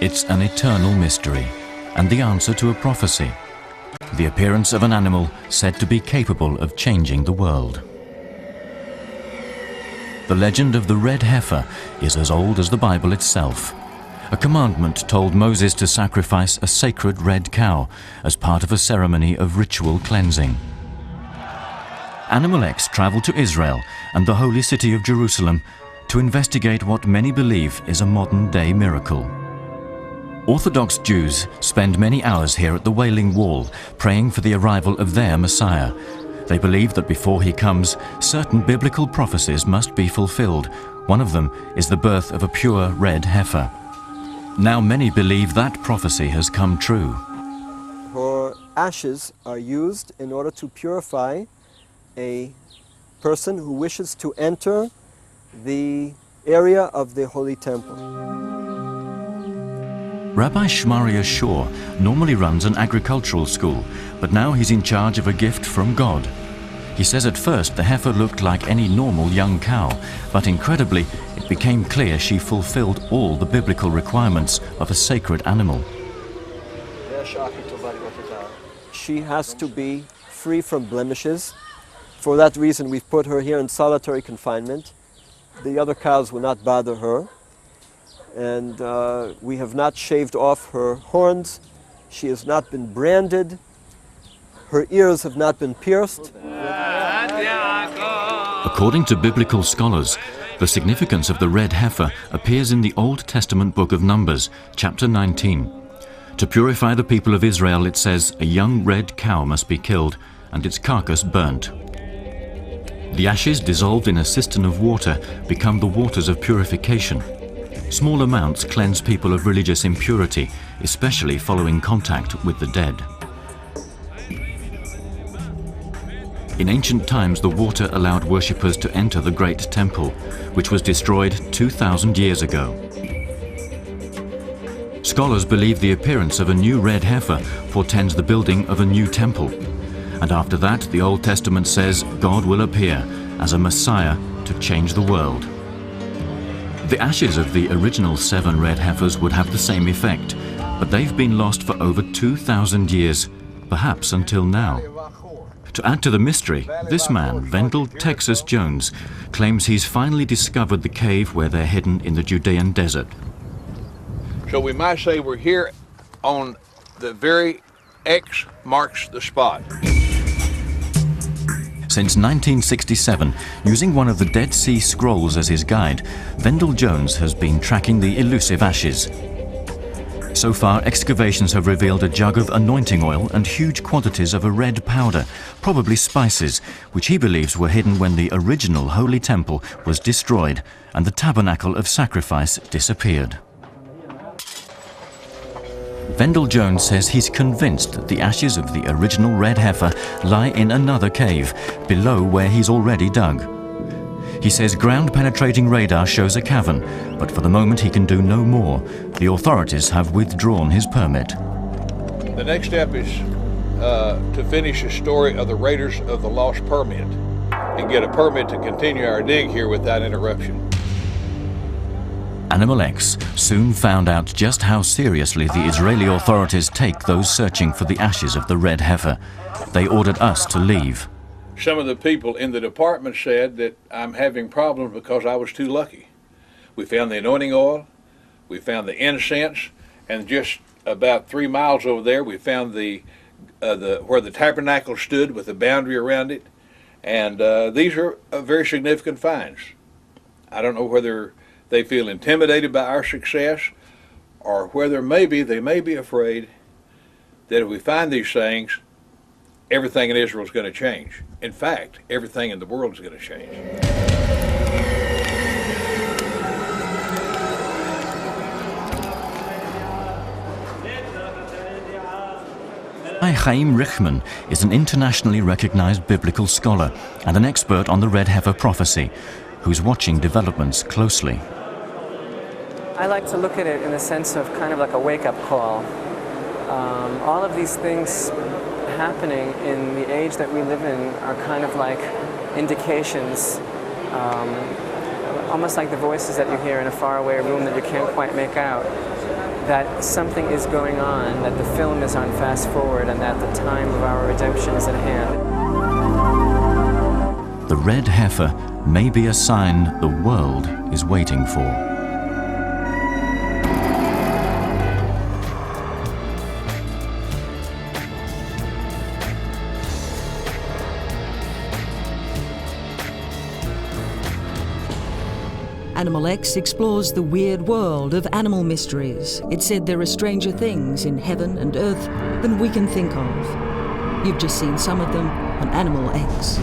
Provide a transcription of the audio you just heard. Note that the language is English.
It's an eternal mystery and the answer to a prophecy, the appearance of an animal said to be capable of changing the world. The legend of the Red Heifer is as old as the Bible itself. A commandment told Moses to sacrifice a sacred red cow as part of a ceremony of ritual cleansing. Animal X traveled to Israel and the holy city of Jerusalem to investigate what many believe is a modern-day miracle. Orthodox Jews spend many hours here at the Wailing Wall, praying for the arrival of their Messiah. They believe that before he comes, certain biblical prophecies must be fulfilled. One of them is the birth of a pure red heifer. Now many believe that prophecy has come true. Her ashes are used in order to purify a person who wishes to enter the area of the Holy Temple. Rabbi Shmaria Shaw normally runs an agricultural school, but now he's in charge of a gift from God. He says at first the heifer looked like any normal young cow, but incredibly it became clear she fulfilled all the biblical requirements of a sacred animal. She has to be free from blemishes. For that reason we've put her here in solitary confinement. The other cows will not bother her. And we have not shaved off her horns. She has not been branded. Her ears have not been pierced. According to biblical scholars, the significance of the red heifer appears in the Old Testament book of Numbers, chapter 19. To purify the people of Israel, it says, a young red cow must be killed and its carcass burnt. The ashes dissolved in a cistern of water become the waters of purification. Small amounts cleanse people of religious impurity, especially following contact with the dead. In ancient times, the water allowed worshippers to enter the Great Temple, which was destroyed 2,000 years ago. Scholars believe the appearance of a new red heifer portends the building of a new temple. And after that, the Old Testament says God will appear as a Messiah to change the world. The ashes of the original 7 red heifers would have the same effect, but they've been lost for over 2,000 years, perhaps until now. To add to the mystery, this man, Wendell Texas Jones, claims he's finally discovered the cave where they're hidden in the Judean desert. So we might say we're here on the very X marks the spot. Since 1967, using one of the Dead Sea Scrolls as his guide, Wendell Jones has been tracking the elusive ashes. So far, excavations have revealed a jug of anointing oil and huge quantities of a red powder, probably spices, which he believes were hidden when the original Holy Temple was destroyed and the tabernacle of sacrifice disappeared. Wendell Jones says he's convinced that the ashes of the original red heifer lie in another cave, below where he's already dug. He says ground-penetrating radar shows a cavern, but for the moment he can do no more. The authorities have withdrawn his permit. The next step is to finish the story of the Raiders of the Lost Permit and get a permit to continue our dig here without interruption. Animal X soon found out just how seriously the Israeli authorities take those searching for the ashes of the red heifer. They ordered us to leave. Some of the people in the department said that I'm having problems because I was too lucky. We found the anointing oil, we found the incense, and just about 3 miles over there we found where the tabernacle stood with the boundary around it. And these are very significant finds. I don't know whether they feel intimidated by our success, or whether maybe they may be afraid that if we find these things, everything in Israel is going to change. In fact, everything in the world is going to change. Chaim Richman is an internationally recognized biblical scholar and an expert on the red heifer prophecy, who's watching developments closely. I like to look at it in the sense of kind of like a wake-up call. All of these things happening in the age that we live in are kind of like indications, almost like the voices that you hear in a faraway room that you can't quite make out, that something is going on, that the film is on fast forward, and that the time of our redemption is at hand. The red heifer may be a sign the world is waiting for. Animal X explores the weird world of animal mysteries. It said there are stranger things in heaven and earth than we can think of. You've just seen some of them on Animal X.